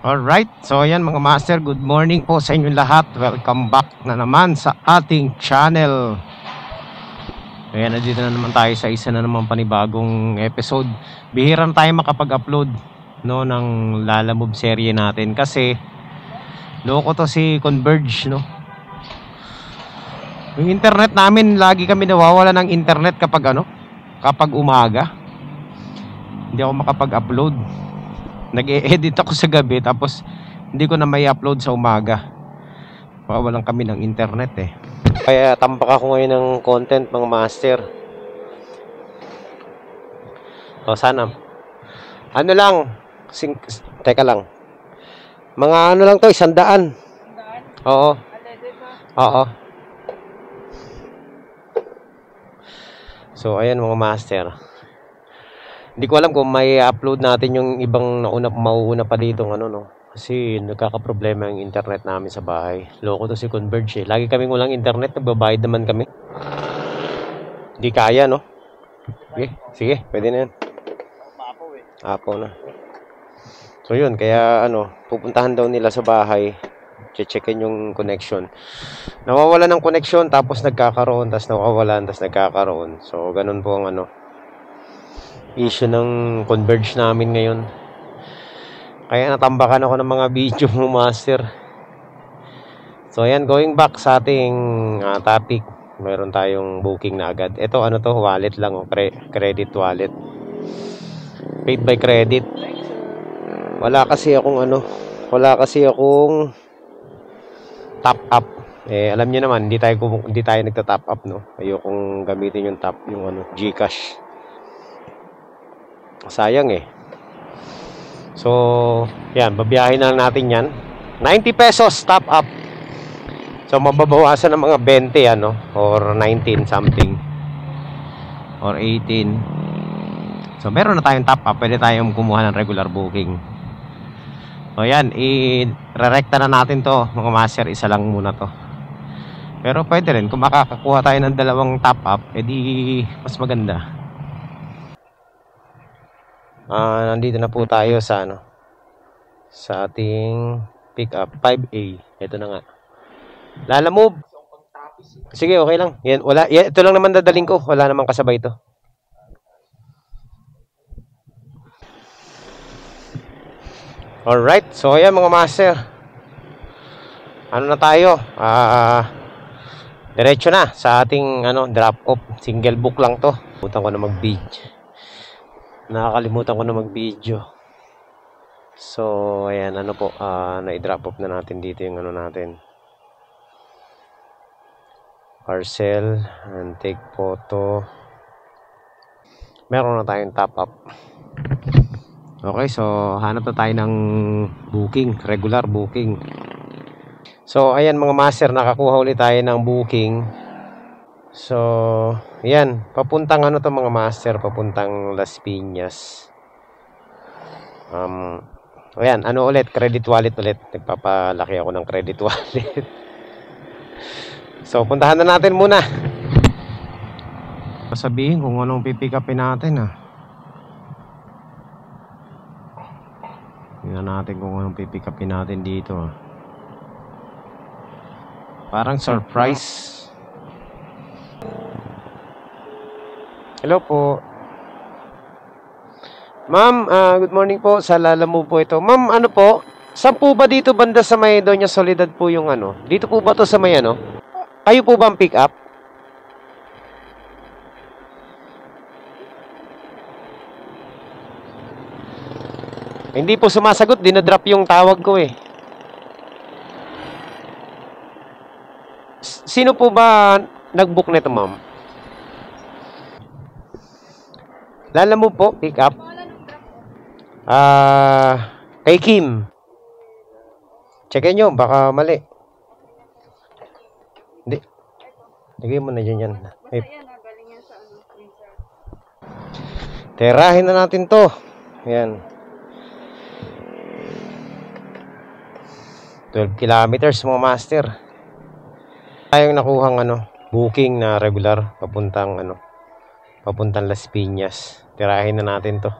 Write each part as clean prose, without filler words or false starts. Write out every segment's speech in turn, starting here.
Alright, so ayan mga master, good morning po sa inyong lahat. Welcome back na naman sa ating channel. Ayan, nandito na naman tayo sa isa na naman panibagong episode. Bihira na tayo makapag-upload ng Lalamove serye natin kasi loko to si Converge, no? Yung internet namin, lagi kami nawawala ng internet kapag umaga. Hindi ako makapag-upload. Nag-e-edit ako sa gabi tapos hindi ko na may upload sa umaga. Walang kami ng internet eh. Kaya tampak ako ngayon ng content mga master. O sana ano lang teka lang. Mga ano lang to, 100. Oo. Oo. So ayan mga master. Hindi ko alam kung may upload natin yung ibang mauuna pa dito kasi nagkakaproblema yung internet namin sa bahay. Loko to si Converge eh. Lagi kaming walang internet, nagbabayad naman kami. Hindi kaya, no? Sige, pwede na yan. Apo na. So yun, kaya pupuntahan daw nila sa bahay. Checkin yung connection. Nawawala ng connection, tapos nagkakaroon, tapos nawawalan, tapos nagkakaroon. So ganun po ang issue ng Converge namin ngayon. Kaya natambakan ako ng mga video mo master. So ayan, going back sa ating topic. Meron tayong booking na agad. Ito to, wallet lang, credit wallet. Paid by credit. Wala kasi akong top up. Alam niyo naman, hindi tayo nagta-top up, no. Ayokong gamitin yung GCash. Sayang eh. So, yan, babiyahin na natin yan. 90 pesos top up. So, mababawasan ng mga 20 or 19 something or 18. So, meron na tayong top up. Pwede tayong kumuha ng regular booking. So, yan, i-rerekta na natin to mga master. Isa lang muna to. Pero pwede rin, kung makakakuha tayo ng dalawang top up, edi mas maganda. Nandito na po tayo sa ating pick up 5A. Ito na nga. Lalamove. Sige, okay lang. Yan, ito lang naman dadaling ko. Wala namang kasabay ito. Alright. So, ayan mga master. Na tayo? Diretso na sa ating drop off. Single book lang to. Putan ko na mag-beach. Nakakalimutan ko na mag-video. So, ayan, na-drop off na natin dito yung natin. Parcel, and take photo. Meron na tayong top up. Okay, so, hanap na tayo ng booking, regular booking. So, ayan mga master, nakakuha ulit tayo ng booking. So, yan, papuntang to mga master, papuntang Las Piñas. Ayan, ulit, credit wallet ulit. Nagpapalaki ako ng credit wallet. So, puntahan na natin muna. Sabihin kung anong pipick upin natin Tingnan natin kung anong pipick upin natin dito Parang surprise. Hello po. Ma'am, good morning po. Sa Lalamove po ito. Ma'am, po? Saan po ba dito banda sa may Doña Soledad po yung Dito po ba to sa may Kayo po ba ang pick up? Hindi po sumasagot. Dinadrop yung tawag ko eh. Sino po ba nag-book nito, ma'am? Lalamove po, pick up. Kay Kim. Checkin nyo, baka mali. Hindi. Lagay mo na dyan yan. Terahin na natin to. Ayan. 12 kilometers mga master. Tayong nakuhang booking na regular papuntang Las Piñas. Tirahin na natin to.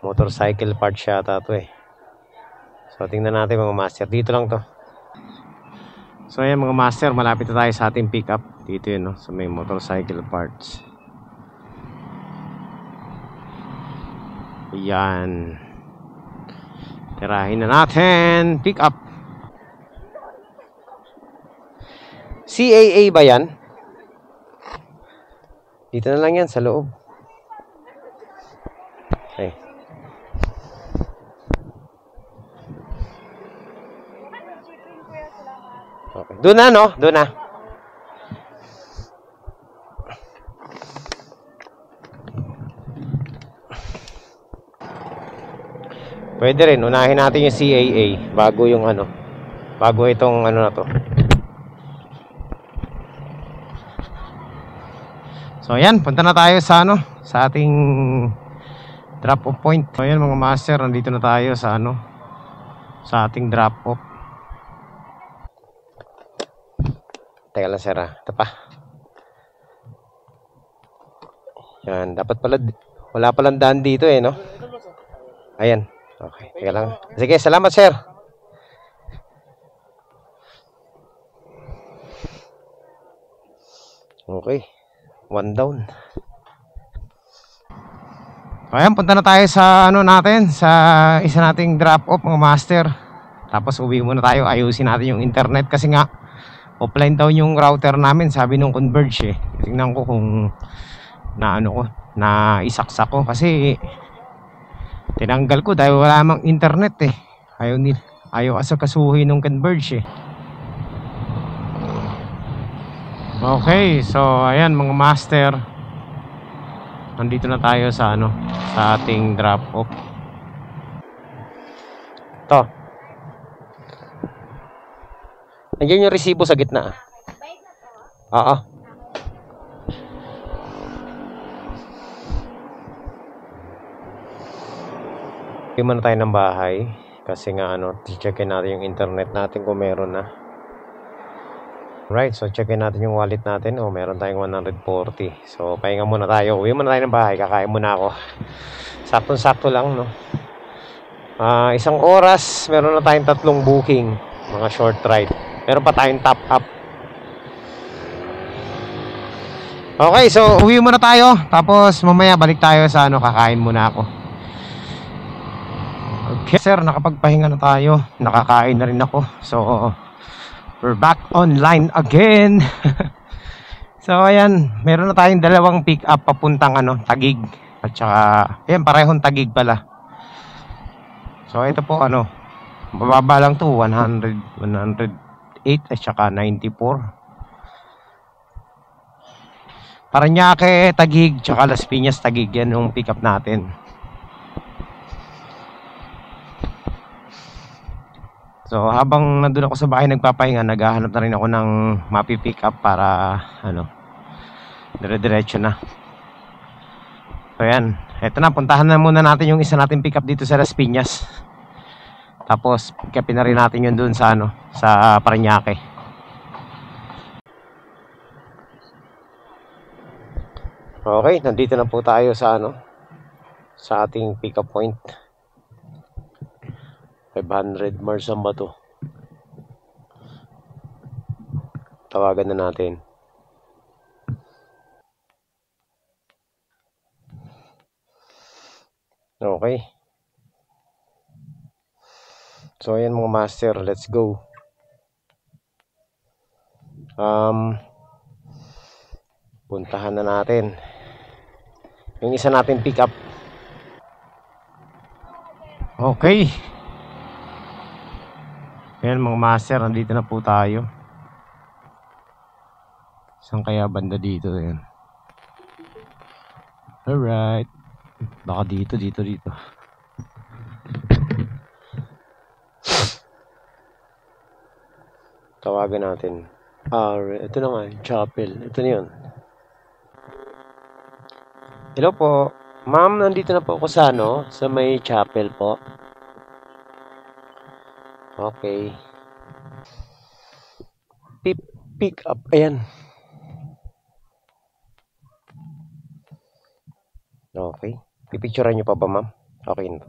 Motorcycle part yata to eh. So tingnan natin mga master. Dito lang to. So ayan mga master, malapit na tayo sa ating pickup. Dito yun, no? So may motorcycle parts. Ayan. Tirahin na natin. Pickup. CAA ba yan? Dito na lang yan sa loob. Okay. Okay. Doon na, no? Doon na. Pwede rin. Unahin natin yung CAA bago yung ano. Bago itong ano na to. So ayan, punta na tayo sa ano, sa ating drop off point. So ayan mga master, nandito na tayo sa ano, sa ating drop off. Teka lang sir, ito pa. Yan, dapat pala, wala palang daan dito eh, no? Ayan, okay, teka lang. Sige, salamat sir. Okay, one down. Ayan, punta na tayo sa ano natin, sa isa nating drop off mga master. Tapos uwi muna tayo, ayusin natin yung internet kasi nga offline daw yung router namin, sabi nung Converge eh. Tingnan ko kung na ano ko, na isaksak ko kasi tinanggal ko dahil wala mang internet eh. Ayaw asakasuhin nung Converge eh. Okay, so ayan mga master, nandito na tayo sa ano, sa ating drop off. To. Nandiyan yung resibo sa gitna. Oo. Hindi muna tayo ng bahay kasi nga ano, checkin natin yung internet natin kung meron na. Right, so checkin natin yung wallet natin. Oh, meron tayong 140. So pahinga muna tayo. Uwi muna tayo ng bahay, kakain muna ako. Saktong-sakto lang, no. Isang oras, meron na tayong 3 booking, mga short ride. Meron pa tayong top up. Okay, so uwi muna tayo. Tapos mamaya balik tayo sa ano, kakain muna ako. Okay sir, nakapagpahinga na tayo. Nakakain na rin ako. So we're back online again. So ayan, meron na tayong 2 pick up papuntang ano, Taguig. At saka, ayan, parehong Taguig pala. So ito po ano, bababa lang to, 100, 108 at saka 94. Parañaque, Taguig, tsaka Las Piñas, Taguig, yan yung pick up natin. So habang nandun ako sa bahay nagpapahinga, naghahanap na rin ako ng mapipick up para ano, dire-diretso na. So yan, eto na, puntahan na muna natin yung isa natin pick up dito sa Las Piñas. Tapos pick upin na rin natin yun dun sa ano, sa Parañaque. Okay, nandito na po tayo sa ano, sa ating pick up point. 500 Marsam ba to? Tawagan na natin. Okay. So ayan mga master, let's go. Puntahan na natin yung isa natin pick up. Okay. Ayan mga master, nandito na po tayo. Saan kaya banda dito? Ayan. Alright. Baka dito. Tawagan natin. Ito na nga, chapel. Ito na yun. Hello po. Ma'am, nandito na po ako sa ano, sa may chapel po. Okay. Pick up. Ayan. Okay. Pipicturean nyo pa ba, ma'am? Okay na.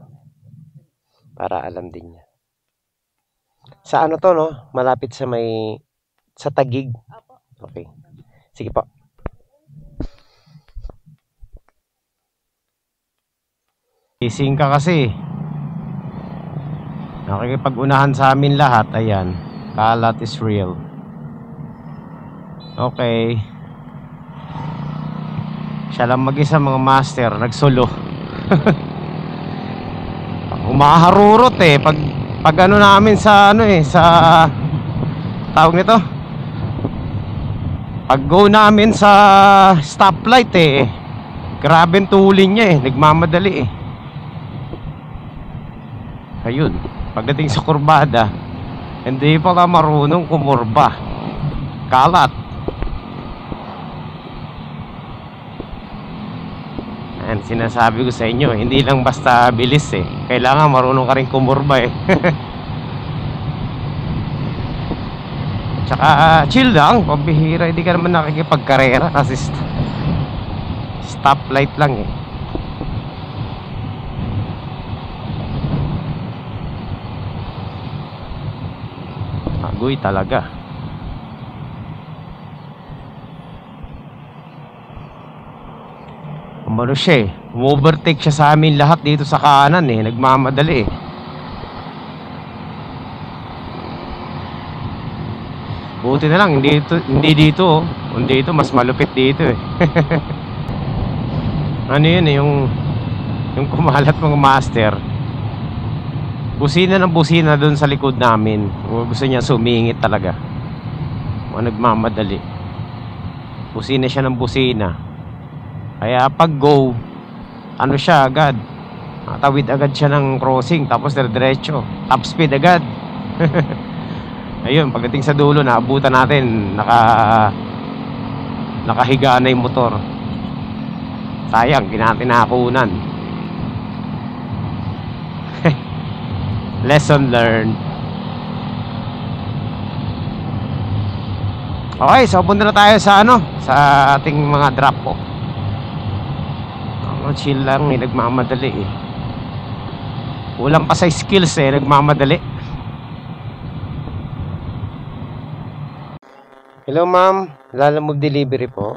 Para alam din niya. Sa ano to, no? Malapit sa sa Taguig. Okay. Sige po. Gising ka kasi. Nakikipag-unahan sa amin lahat. Ayan. Kalat is real. Okay. Siya lang mag-isa mga master. Nagsolo. Umaharurot eh. Pag ano namin sa sa tawag nito. Pag go namin sa stoplight eh. Grabe ang tuling niya eh. Nagmamadali eh. Ayun. Pagdating sa kurbada, hindi pa ka marunong kumurba. Kalat. Yan, sinasabi ko sa inyo, hindi lang basta bilis eh. Kailangan marunong ka rin kumurba eh. Tsaka chill lang, pambihira. Hindi ka naman nakikipagkarera kasi stoplight lang eh. Agoy talaga. Umano siya eh. Overtake siya sa amin lahat dito sa kanan eh. Nagmamadali eh. Buti na lang hindi dito oh. Hindi dito mas malupit dito eh. Ano yun eh, yung kumalat mga master. Busina ng busina doon sa likod namin. Gusto niya sumingit talaga. Nagmamadali. Busina siya ng busina. Kaya pag go, ano siya agad. Tawid agad siya ng crossing. Tapos diretso. Top speed agad. Ayun, pagdating sa dulo, naabutan natin. Nakahiga na yung motor. Sayang, kinatinakunan. Lesson learned. Okay, so punta na tayo sa sa ating mga drop po. Chill lang eh, nagmamadali eh. Kulang pa sa skills eh, nagmamadali. Hello ma'am, Lalamove delivery po.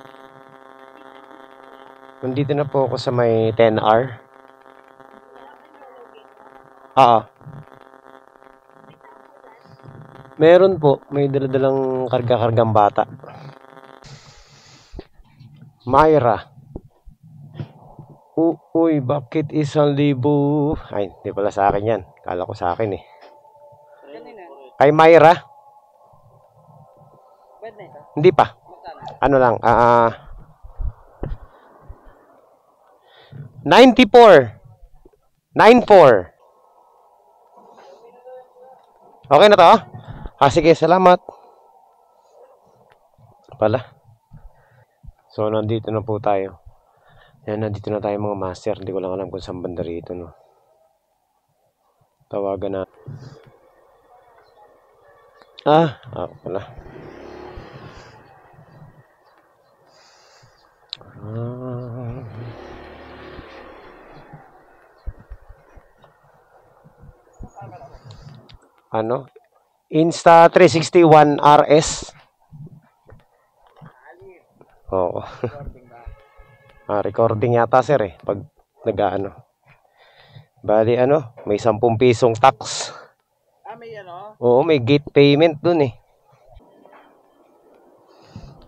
Nandito na po ako sa may 10R. Meron po, may daladalang karga-kargang bata. Myra. Uy, bakit 1,000? Ay, hindi pala sa akin yan. Kala ko sa akin eh. Ay, Myra? Hindi pa. Ano lang, 94. 94. Okay na to? Sige, salamat. So, nandito na po tayo. Yan, nandito na tayo mga master. Hindi ko lang alam kung saan banda rito, no? Tawagan na. Pala. Insta361 RS. Oo. Recording yata sir eh. Pag nag-ano. Bali may 10 pisong tax. May Oo, may gate payment dun eh.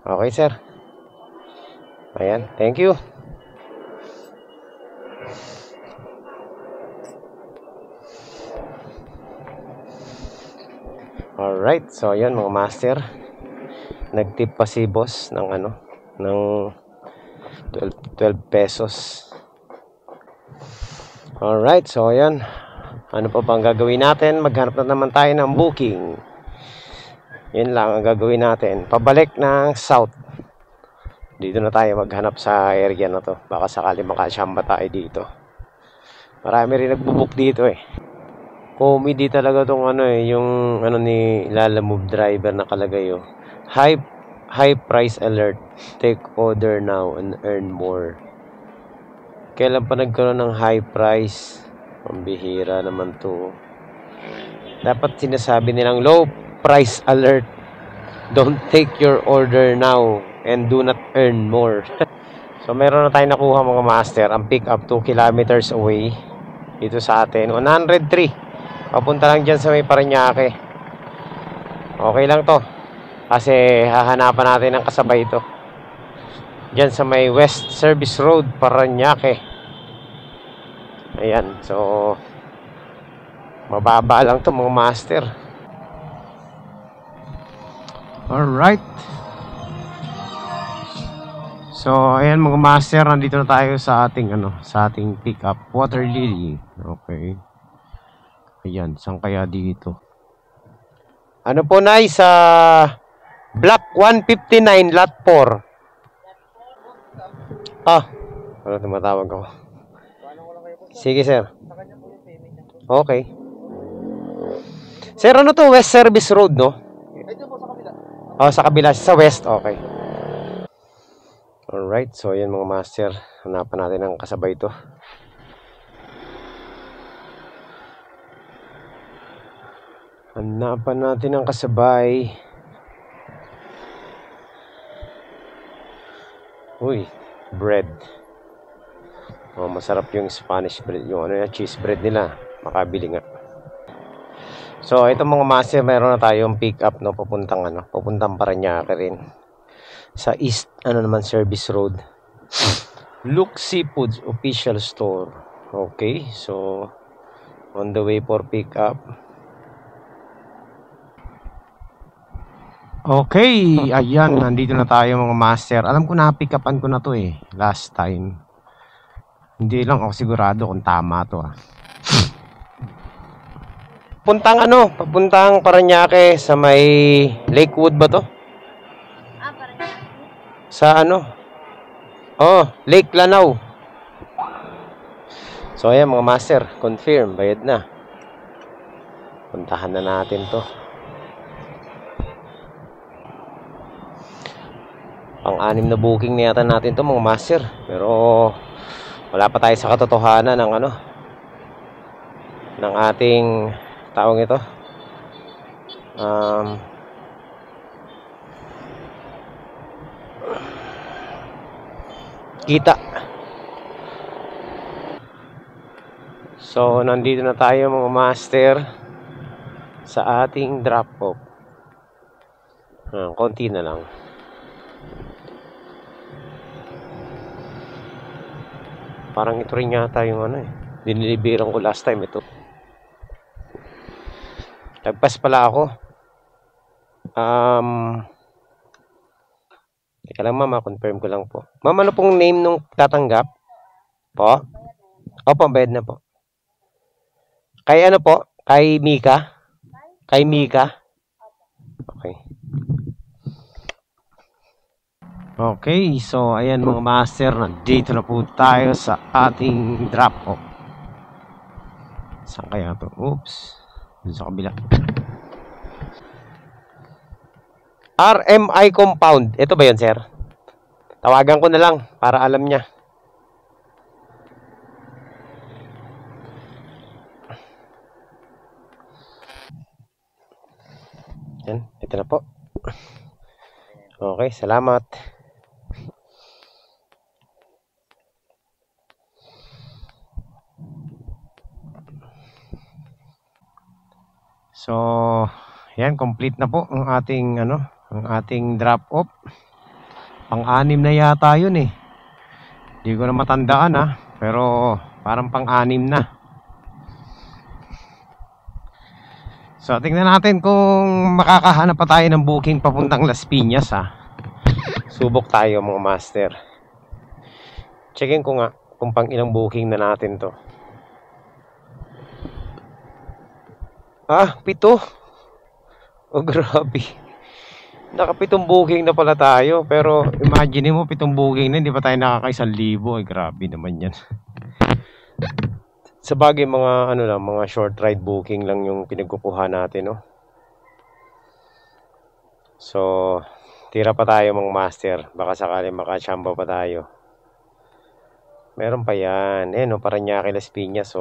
Okay sir. Ayan, thank you. Alright, so ayan mga master. Nagtip pa si boss ng ng 12 pesos. Alright, so ayan. Ano pa bang gagawin natin? Maghanap na naman tayo ng booking. Yun lang ang gagawin natin. Pabalik ng south. Dito na tayo maghanap sa area na to. Baka sakali makasamba tayo dito. Marami rin nagbubook dito eh. Comedy talaga tong yung ni Lalamove driver nakalagay oh. High price alert. Take order now and earn more. Kailan pa nagkaroon ng high price Pambihira naman to. Dapat sinasabi nilang low price alert. Don't take your order now and do not earn more. So meron na tayong nakuha mga master. Ang pick up 2 kilometers away dito sa atin. 103. Papunta lang dyan sa may Parañaque. Okay lang to. Kasi hahanapan natin ng kasabay ito. Dyan sa may West Service Road, Parañaque. Ayan. So mababa lang to mga master. Alright. So ayan mga master, nandito na tayo sa ating sa ating pick up Water Lily. Okay. Ayan, saan kaya dito? Ano po na sa Block 159 Lot 4. Ano tumatawag ako? Sige sir. Okay. Sir, ano to? West Service Road, no? Ito po sa kabila. Sa kabila. Sa west. Okay. Alright. So, ayan mga master. Hanapan natin ang kasabay ito. Hanapan natin ang kasabay. Uy. Bread. Masarap yung Spanish bread. Yung cheese bread nila. Makabili nga. So, ito mga master, mayroon na tayong pick up, no, papuntang Parañaque rin. Sa East, naman, Service Road. Luke Seafoods Official Store. Okay, so, on the way for pick up. Okay, ayan, nandito na tayo mga master. Alam ko na, pick upan ko na to last time. Hindi lang ako sigurado kung tama to Papuntang Parañaque sa may Lakewood ba to? Parañaque. Sa Lake Lanao. So ayan mga master, confirm, bayad na. Puntahan na natin to. Pang-anim na booking na yata natin to mga master. Pero wala pa tayo sa katotohanan ng ating taong ito. Kita. So, nandito na tayo mga master sa ating drop-off. Konti na lang. Parang ito rin yata yung diniliberan ko last time ito. Lagpas pala ako. Teka lang ma'am, confirm ko lang po. Ma'am, ano pong name nung tatanggap? Po? Opo, bayad na po. Kay ano po? Kay Mika? Kay Mika? Okay. Okay, so ayan mga master, nandito na po tayo sa ating drop-off. Saan kaya to? Oops. Sa kabila. RMI Compound. Ito ba yun, sir? Tawagan ko na lang para alam niya. Yan. Ito na po. Okay, salamat. So, yan, complete na po ang ating ang ating drop off. Pang-anim na yata 'yun Hindi ko na matandaan pero parang pang-anim na. So, tingnan natin kung makakahanap pa tayo ng booking papuntang Las Piñas Subok tayo mga master. Checkin ko nga kung pang ilang booking na natin to. 7. Oh, grabe. Naka-7 booking na pala tayo. Pero imagine mo, 7 booking na, hindi pa tayo nakaka-1,000. Grabe naman yan. Sa bagay, mga mga short ride booking lang yung pinagkukuha natin, So, tira pa tayo mga master. Baka sakali makachamba pa tayo. Meron pa yan. Parañaque, Las Piñas,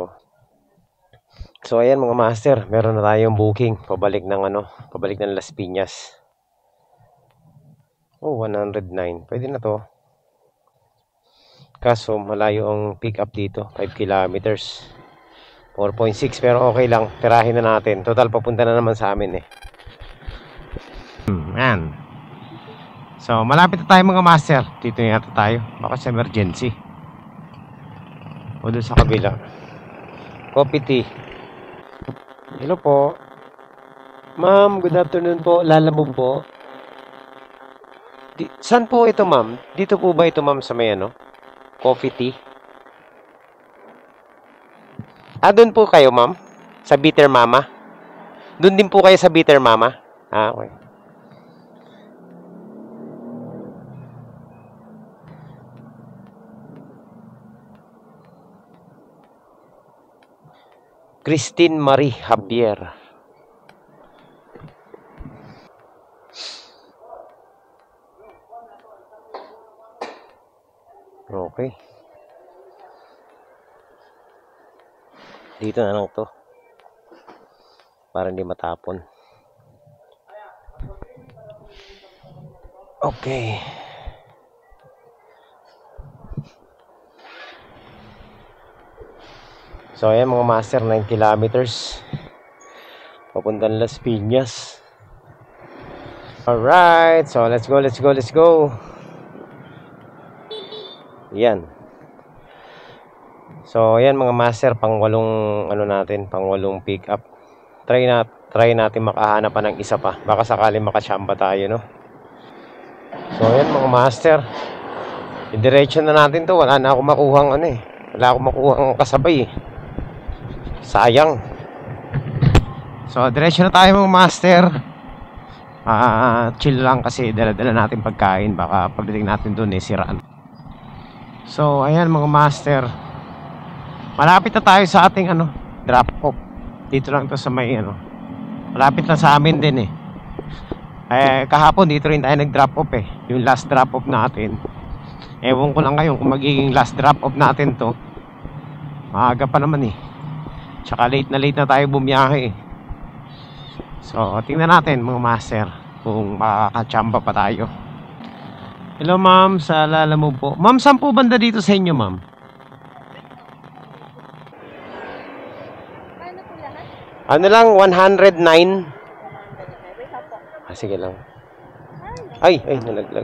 So ayan mga master, meron na tayong booking pabalik ng Las Piñas. Oh, 109. Pwede na to. Kaso malayo ang pick up dito, 5 kilometers. 4.6 pero okay lang, tirahin na natin. Total papunta na naman sa amin eh. Yan. So malapit na tayo mga master. Dito na yata tayo. Baka sa emergency. O doon sa kabila. Coffee tea. Hello po. Ma'am, good afternoon po. Lalamove po. Saan po ito ma'am? Dito po ba ito ma'am sa may coffee tea? Doon po kayo ma'am? Sa Bitter Mama? Doon din po kayo sa Bitter Mama? Okay. Christine Marie Javier. Okay. Dito na lang to. Para hindi matapon. Okay. So ayan mga master, 9 kilometers. Papuntang Las Piñas. Alright, so let's go. Yan. So ayan mga master, pang-walong pang-walong pick up. Try natin makahanap pa ng isa pa. Baka sakali makachamba tayo, no? So ayan mga master, i-diretso na natin to. Wala na ako makuhang wala akong makuhang kasabay eh. Sayang. So diretso na tayo mga master. Chill lang kasi dala-dala natin pagkain. Baka pagdating natin doon siraan. So ayan mga master, malapit na tayo sa ating drop off. Dito lang to sa may malapit lang sa amin din eh. Kahapon dito rin tayo nag-drop off eh. Yung last drop off natin. Ewan ko lang ngayon kung magiging last drop off natin to. Maaga pa naman eh. Tsaka late na tayo bumiyahe eh. So tingnan natin mga master kung makakachamba pa tayo. Hello ma'am, sa Lalamove po. Ma'am, saan po banda dito sa inyo ma'am? Paano po lahat? Ano lang, 109. Sige lang. Ay, nalaglag.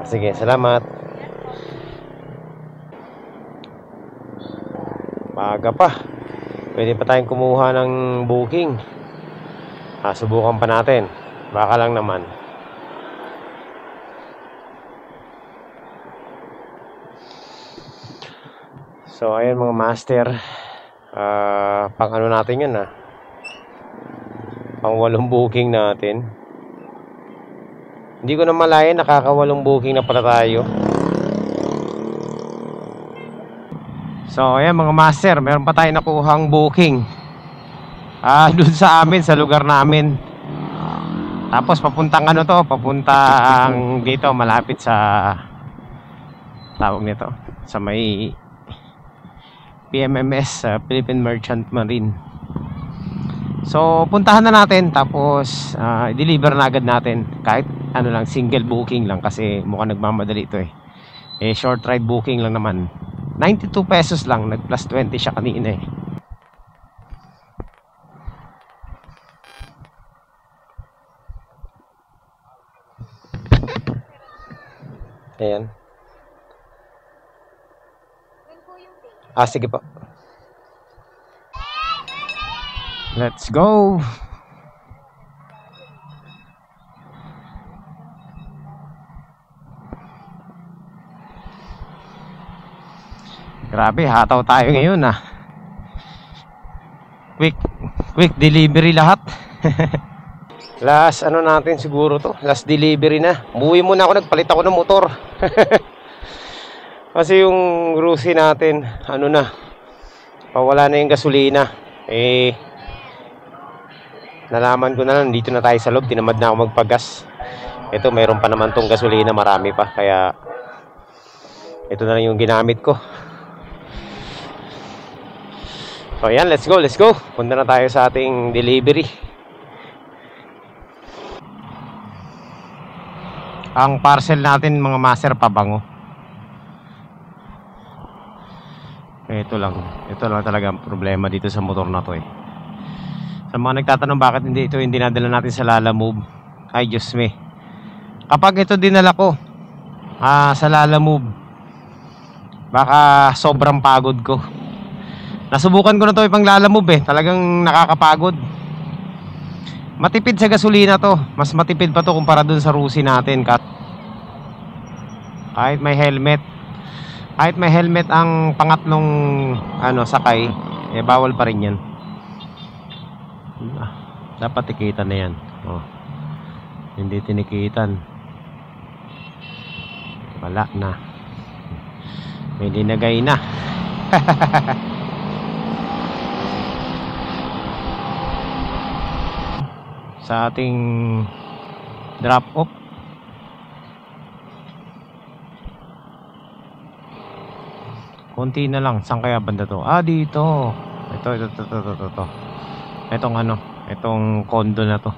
Sige, salamat. Maaga pa. Pwede pa tayong kumuha ng booking. Subukan pa natin. Baka lang naman. So ayan mga master, pang natin yun pang 8 booking natin. Hindi ko na malayan, nakaka-8 booking na pala tayo. So ayan mga master, meron pa tayo nakuhang booking dun sa amin, sa lugar namin. Tapos papuntang papuntang dito, malapit sa tawag nito, sa may PMMS, Philippine Merchant Marine. So puntahan na natin, tapos i-deliver na agad natin. Kahit lang, single booking lang kasi mukhang nagmamadali ito eh. Short ride booking lang naman. 92 pesos lang, nag plus 20 siya kanina eh. Ayan. Sige po. Let's go. Grabe, hataw tayo ngayon Quick delivery lahat. Last natin siguro to. Last delivery na. Umuwi muna ako, nagpalit ako ng motor. Kasi yung Rusi natin, pawala na yung gasolina. Nalaman ko na lang, dito na tayo sa loob, tinamad na ako magpagas. Ito, mayroon pa naman tong gasolina, marami pa. Kaya, ito na lang yung ginamit ko. So yan, let's go, let's go. Punta na tayo sa ating delivery. Ang parcel natin mga master, pabango. Ito lang talaga ang problema dito sa motor na to eh. Sa mga nagtatanong bakit hindi dinadala natin sa Lalamove, ay Diyos me, kapag ito dinala ko sa Lalamove, baka sobrang pagod ko. Nasubukan ko na to ipang Lalamove eh, talagang nakakapagod. Matipid sa gasolina to, mas matipid pa to kumpara dun sa Rusi natin. Kahit may helmet ang pangatlong sakay, eh bawal pa rin yan. Dapat tikitan na yan. Hindi tinikitan, wala na, may dinagay na. Sa ating drop off, konti na lang. Saan kaya banda to? Dito. Ito. Itong condo na to.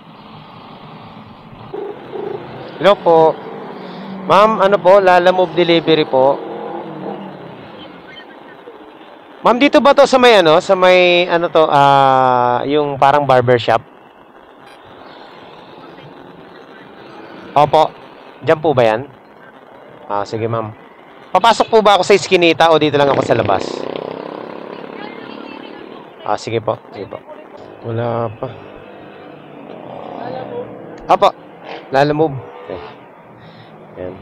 Hello po. Ma'am, Lalamove delivery po. Ma'am, dito ba to sa may yung parang barber shop? Opo. Diyan po ba yan? Sige ma'am. Papasok po ba ako sa iskinita o dito lang ako sa labas? Sige po. Wala pa. Opo. Lalamove. Okay. Yan.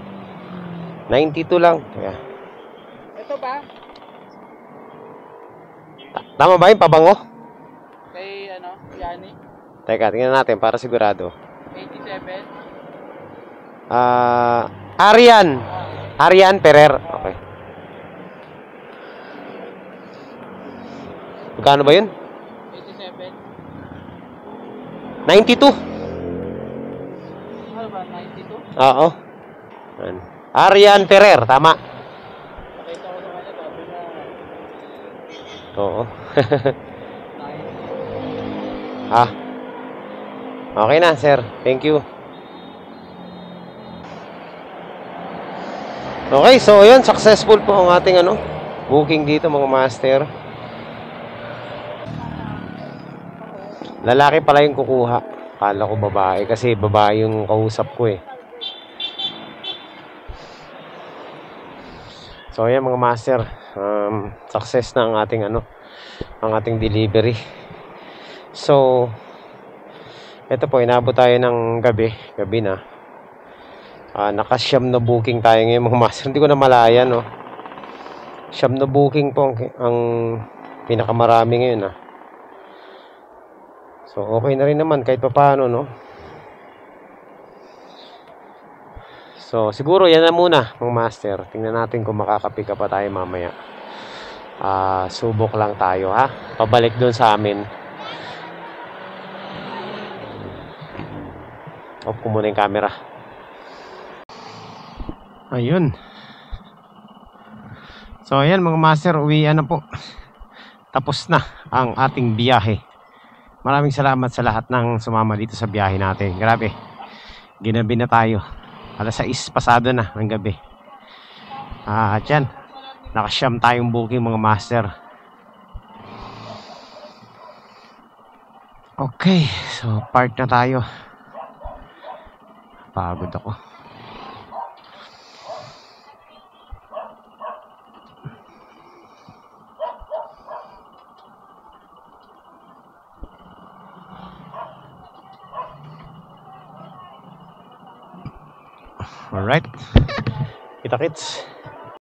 92 lang. Kaya. Ito ba? Tama ba yung pabango? Kay Yani? Teka, tingnan natin para sigurado. 87. Arian Ferrer. Okay. Magkano ba yun? 87. 92. Ano ba? 92? Oo. Arian Ferrer, tama. Nakita ko sa kanya, sabi na Oo. 90. Okay na, sir. Thank you. Okay, so yun, successful po ang ating booking dito mga master. Lalaki pala yung kukuha. Kala ko babae kasi babae yung kausap ko eh. So ayan mga master, success na ang ating delivery. So ito po, inabot tayo ng gabi na. Naka-siyam na booking tayo ngayon mga master. Hindi ko na malaya, no. Siyam na booking po ang pinakamarami ngayon, So okay na rin naman kahit papaano, no. So siguro yan na muna mga master. Tingnan natin kung makaka-pick up pa tayo mamaya. Subok lang tayo, ha. Pabalik doon sa amin. Off ko muna yung camera. Ayun. So ayan mga master, uwian na po. Tapos na ang ating biyahe. Maraming salamat sa lahat ng sumama dito sa biyahe natin. Grabe, ginabi na tayo. 6:00 pasado na ng gabi. At yan, nakasyam tayong booking mga master. Okay, so park na tayo. Pagod ako. Alright, kita kits.